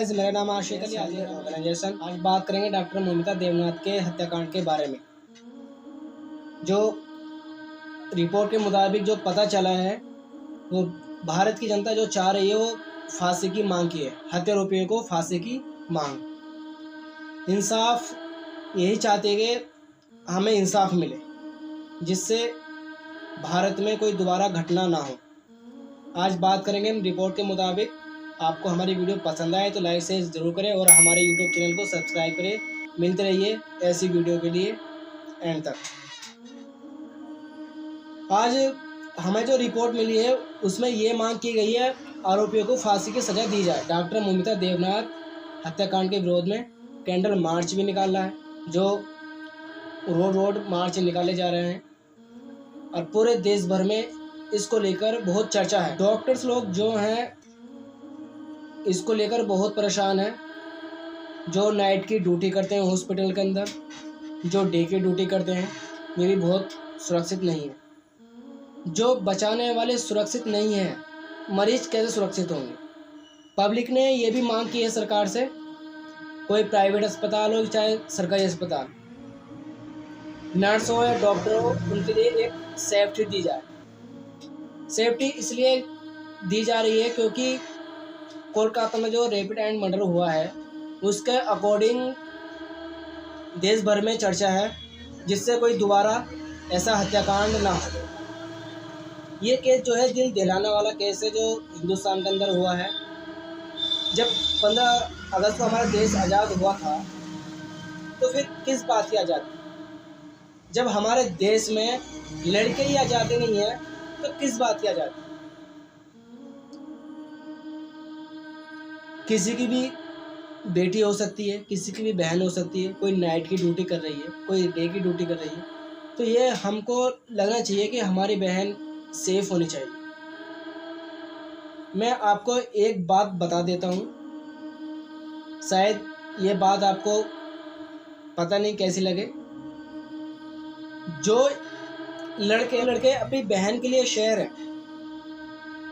Friends, मेरा नाम आशिक Ali organisation. आज बात करेंगे डॉक्टर मोमिता देवनाथ के हत्याकांड के बारे में। जो रिपोर्ट के मुताबिक जो पता चला है, वो भारत की जनता जो चाह रही है वो फांसी की मांग की है। हत्यारोपियों को फांसी की मांग, इंसाफ यही चाहते हैं कि हमें इंसाफ मिले, जिससे भारत में कोई दोबारा घटना ना हो। आज बात करेंगे हम रिपोर्ट के मुताबिक। आपको हमारी वीडियो पसंद आए तो लाइक शेयर ज़रूर करें और हमारे यूट्यूब चैनल को सब्सक्राइब करें। मिलते रहिए ऐसी वीडियो के लिए एंड तक। आज हमें जो रिपोर्ट मिली है उसमें ये मांग की गई है आरोपियों को फांसी की सज़ा दी जाए। डॉक्टर मोमिता देवनाथ हत्याकांड के विरोध में कैंडल मार्च भी निकाला है, जो रोड मार्च निकाले जा रहे हैं और पूरे देश भर में इसको लेकर बहुत चर्चा है। डॉक्टर्स लोग जो हैं इसको लेकर बहुत परेशान हैं। जो नाइट की ड्यूटी करते हैं हॉस्पिटल के अंदर, जो डे की ड्यूटी करते हैं, ये भी बहुत सुरक्षित नहीं है। जो बचाने वाले सुरक्षित नहीं हैं, मरीज कैसे सुरक्षित होंगे? पब्लिक ने ये भी मांग की है सरकार से, कोई प्राइवेट अस्पताल हो चाहे सरकारी अस्पताल, नर्स हो या डॉक्टर हो, उनके लिए एक सेफ्टी दी जाए। सेफ्टी इसलिए दी जा रही है क्योंकि कोलकाता में जो रेपिड एंड मर्डर हुआ है उसके अकॉर्डिंग देश भर में चर्चा है, जिससे कोई दोबारा ऐसा हत्याकांड ना हो। ये केस जो है दिल दहलाने वाला केस है जो हिंदुस्तान के अंदर हुआ है। जब 15 अगस्त को हमारा देश आज़ाद हुआ था तो फिर किस बात की आज़ादी? जब हमारे देश में लड़के ही आज़ादी नहीं है तो किस बात की आज़ादी? किसी की भी बेटी हो सकती है, किसी की भी बहन हो सकती है, कोई नाइट की ड्यूटी कर रही है, कोई डे की ड्यूटी कर रही है, तो ये हमको लगना चाहिए कि हमारी बहन सेफ होनी चाहिए। मैं आपको एक बात बता देता हूँ, शायद ये बात आपको पता नहीं कैसी लगे। जो लड़के अपनी बहन के लिए शेर हैं,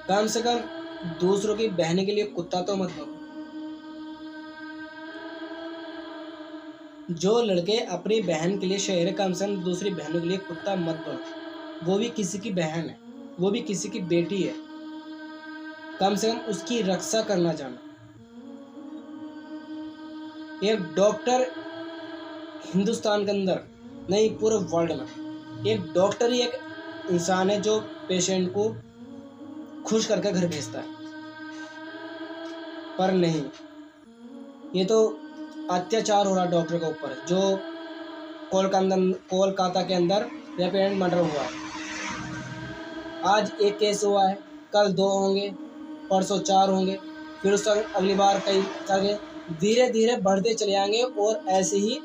कम से कम दूसरों की बहन के लिए कुत्ता तो मत बनो। जो लड़के अपनी बहन के लिए शेर है, कम से कम दूसरी बहनों के लिए कुत्ता मत बनो। वो भी किसी की बहन है, वो भी किसी की बेटी है, कम से कम उसकी रक्षा करना जाना। एक डॉक्टर हिंदुस्तान के अंदर नहीं, पूरे वर्ल्ड में एक डॉक्टर ही एक इंसान है जो पेशेंट को खुश करके घर भेजता है। पर नहीं, ये तो अत्याचार हो रहा डॉक्टर के ऊपर। जो कोलकाता के अंदर रेपिड एंड मर्डर हुआ है, आज एक केस हुआ है, कल 2 होंगे, परसों 4 होंगे, फिर उसका अगली बार कई जगह धीरे धीरे बढ़ते चले जाएंगे और ऐसे ही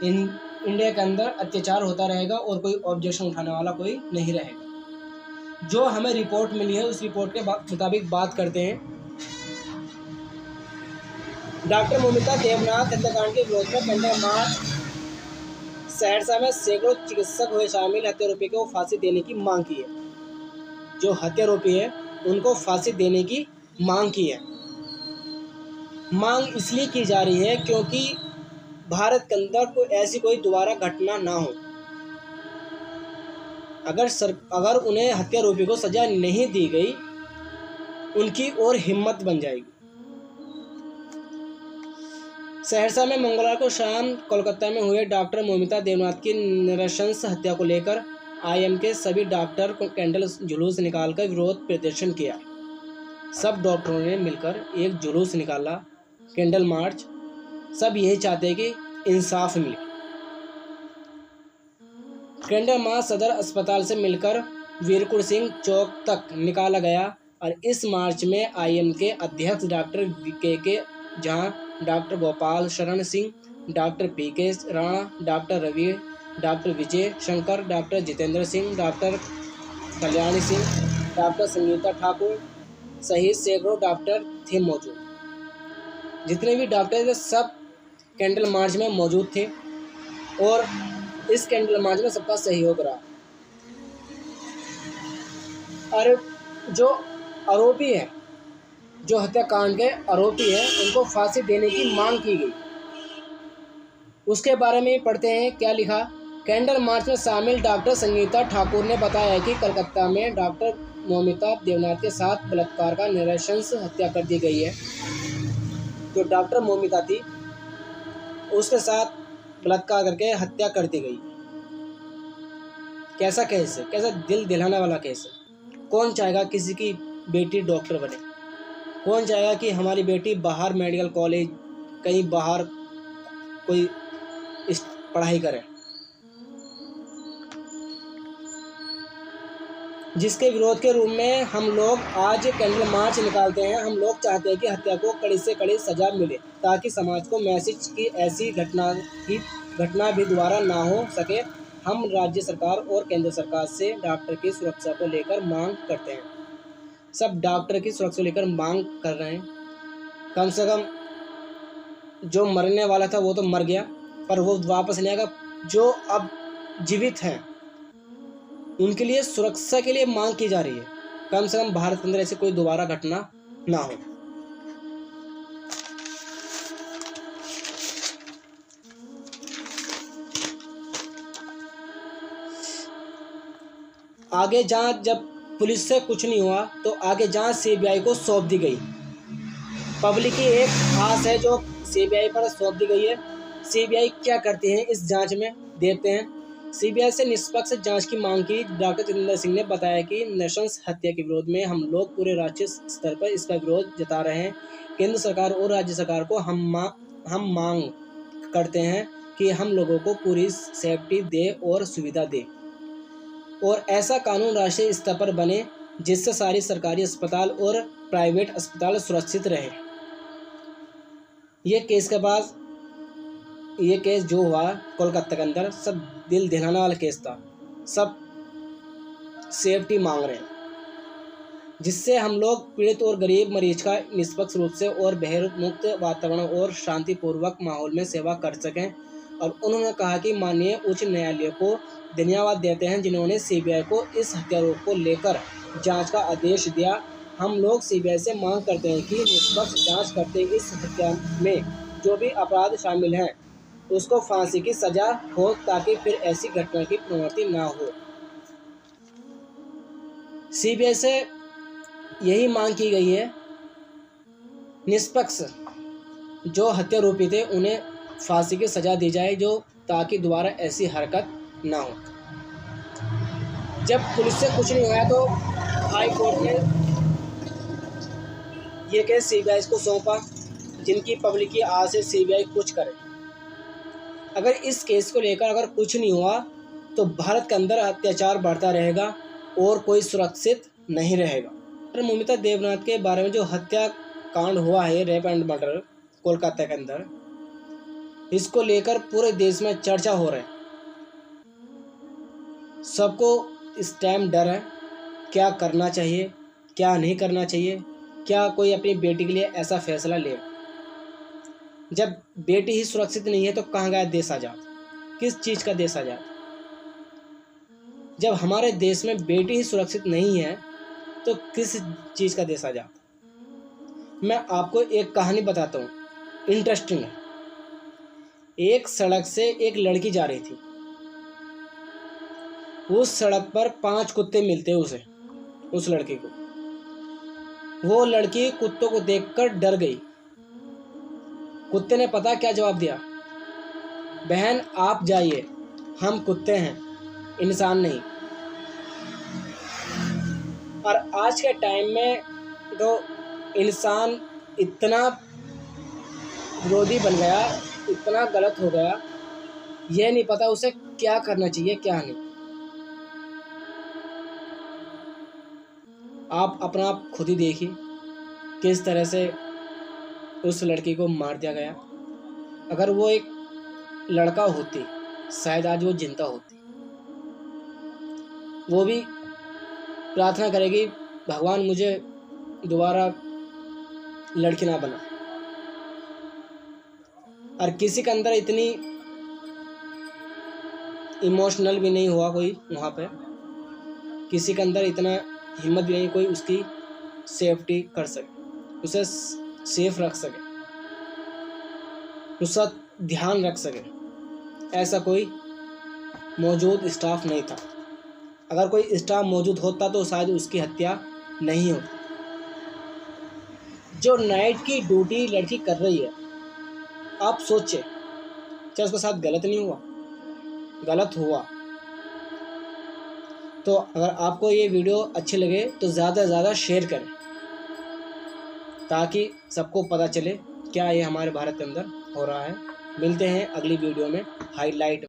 इंडिया के अंदर अत्याचार होता रहेगा और कोई ऑब्जेक्शन उठाने वाला कोई नहीं रहेगा। जो हमें रिपोर्ट मिली है उस रिपोर्ट के मुताबिक बात करते हैं। डॉक्टर मोमिता देवनाथ हत्याकांड के विरोध में कैंडल मार्च, सहरसा में सैकड़ों चिकित्सक हुए शामिल। हत्यारोपी को फांसी देने की मांग की है। जो हत्यारोपी है उनको फांसी देने की मांग की है। मांग इसलिए की जा रही है क्योंकि भारत के अंदर ऐसी कोई दोबारा घटना ना हो। अगर उन्हें हत्यारोपी को सजा नहीं दी गई, उनकी और हिम्मत बन जाएगी। सहरसा में मंगलवार को शाम कोलकाता में हुए डॉक्टर मोमिता देवनाथ की नृशंस हत्या को लेकर आईएम के सभी डॉक्टर को कैंडल जुलूस निकालकर विरोध प्रदर्शन किया। सब डॉक्टरों ने मिलकर एक जुलूस निकाला, कैंडल मार्च। सब यही चाहते हैं कि इंसाफ मिले। कैंडल मार्च सदर अस्पताल से मिलकर वीरकुर सिंह चौक तक निकाला गया और इस मार्च में आईएम के अध्यक्ष डॉक्टर के जहां doctor Gopal Sharan Singh, doctor PK Rana, doctor Ravi, doctor Vijay Shankar, doctor Jitendra Singh, doctor Kalyani Singh, doctor Sangeeta Thakur सहित सैकड़ों डॉक्टर थे मौजूद। जितने भी डॉक्टर थे सब कैंडल मार्च में मौजूद थे और इस कैंडल मार्च में सबका सहयोग रहा। और जो आरोपी हैं, जो हत्याकांड के आरोपी हैं उनको फांसी देने की मांग की गई। उसके बारे में पढ़ते हैं क्या लिखा। कैंडल मार्च में शामिल डॉक्टर संगीता ठाकुर ने बताया कि कलकत्ता में डॉक्टर मौमिता देवनाथ के साथ बलात्कार का नृशंस हत्या कर दी गई है। जो डॉक्टर मौमिता थी उसके साथ बलात्कार करके हत्या कर दी गई। कैसा केस है, कैसा दिल दिलाने वाला केस है। कौन चाहेगा किसी की बेटी डॉक्टर बने? कौन चाहेगा कि हमारी बेटी बाहर मेडिकल कॉलेज कहीं बाहर कोई इस पढ़ाई करे? जिसके विरोध के रूप में हम लोग आज कैंडल मार्च निकालते हैं। हम लोग चाहते हैं कि हत्या को कड़ी से कड़ी सजा मिले ताकि समाज को मैसेज की ऐसी घटना भी दोबारा ना हो सके। हम राज्य सरकार और केंद्र सरकार से डॉक्टर की सुरक्षा को लेकर मांग करते हैं। सब डॉक्टर की सुरक्षा को लेकर मांग कर रहे हैं। कम से कम जो मरने वाला था वो तो मर गया, पर वो वापस नहीं आएगा। जो अब जीवित हैं उनके लिए सुरक्षा के लिए मांग की जा रही है। कम से कम भारत के अंदर ऐसी कोई दोबारा घटना ना हो। आगे जांच, जब पुलिस से कुछ नहीं हुआ तो आगे जांच सीबीआई को सौंप दी गई। पब्लिक की एक आस है जो सीबीआई पर सौंप दी गई है। सीबीआई क्या करती है इस जांच में देखते हैं। सीबीआई से निष्पक्ष जांच की मांग की। डॉक्टर जितेंद्र सिंह ने बताया कि नृशंस हत्या के विरोध में हम लोग पूरे राष्ट्रीय स्तर पर इसका विरोध जता रहे हैं। केंद्र सरकार और राज्य सरकार को हम मांग करते हैं कि हम लोगों को पूरी सेफ्टी दे और सुविधा दे और ऐसा कानून राष्ट्रीय स्तर पर बने जिससे सारी सरकारी अस्पताल और प्राइवेट अस्पताल सुरक्षित रहे। ये केस जो हुआ कोलकाता के अंदर, सब दिल दहलाने वाला केस था। सब सेफ्टी मांग रहे हैं जिससे हम लोग पीड़ित और गरीब मरीज का निष्पक्ष रूप से और भय मुक्त वातावरण और शांतिपूर्वक माहौल में सेवा कर सकें। और उन्होंने कहा कि माननीय उच्च न्यायालय को धन्यवाद देते हैं जिन्होंने सीबीआई को इस हत्यारोप को लेकर जांच का आदेश दिया। हम लोग सीबीआई से मांग करते हैं कि निष्पक्ष जांच करते इस हत्या में जो भी अपराध शामिल हैं उसको फांसी की सजा हो ताकि फिर ऐसी घटना की पुनरावृत्ति ना हो। सीबीआई से यही मांग की गई है, निष्पक्ष जो हत्यारोपी थे उन्हें फांसी की सजा दी जाए जो ताकि दोबारा ऐसी हरकत ना हो। जब पुलिस से कुछ नहीं हुआ तो हाई कोर्ट ने यह केस सीबीआई को सौंपा, जिनकी पब्लिक की आस है सीबीआई कुछ करे। अगर इस केस को लेकर अगर कुछ नहीं हुआ तो भारत के अंदर अत्याचार बढ़ता रहेगा और कोई सुरक्षित नहीं रहेगा। मौमिता देवनाथ के बारे में जो हत्याकांड हुआ है, रेप एंड मर्डर कोलकाता के अंदर, इसको लेकर पूरे देश में चर्चा हो रहा है। सबको इस टाइम डर है, क्या करना चाहिए क्या नहीं करना चाहिए, क्या कोई अपनी बेटी के लिए ऐसा फैसला ले। जब बेटी ही सुरक्षित नहीं है तो कहाँ गया देश आजाद? किस चीज़ का देश आजाद? जब हमारे देश में बेटी ही सुरक्षित नहीं है तो किस चीज़ का देश आजाद? मैं आपको एक कहानी बताता हूँ, इंटरेस्टिंग है। एक सड़क से एक लड़की जा रही थी। उस सड़क पर 5 कुत्ते मिलते उसे, उस लड़की को। वो लड़की कुत्तों को देखकर डर गई। कुत्ते ने पता क्या जवाब दिया? बहन आप जाइए, हम कुत्ते हैं, इंसान नहीं। और आज के टाइम में तो इंसान इतना विरोधी बन गया, इतना गलत हो गया, यह नहीं पता उसे क्या करना चाहिए क्या नहीं। आप अपना आप खुद ही देखिए किस तरह से उस लड़की को मार दिया गया। अगर वो एक लड़का होती शायद आज वो जिंदा होती। वो भी प्रार्थना करेगी भगवान मुझे दोबारा लड़की ना बना। और किसी के अंदर इतनी इमोशनल भी नहीं हुआ कोई वहाँ पे, किसी के अंदर इतना हिम्मत भी नहीं कोई उसकी सेफ्टी कर सके। उसे सेफ रख सके, उसका ध्यान रख सके, ऐसा कोई मौजूद स्टाफ नहीं था। अगर कोई स्टाफ मौजूद होता तो शायद उसकी हत्या नहीं होती। जो नाइट की ड्यूटी लड़की कर रही है, आप सोचे क्या उसके साथ गलत नहीं हुआ? गलत हुआ। तो अगर आपको ये वीडियो अच्छे लगे तो ज़्यादा से ज़्यादा शेयर करें, ताकि सबको पता चले क्या ये हमारे भारत के अंदर हो रहा है। मिलते हैं अगली वीडियो में हाईलाइट।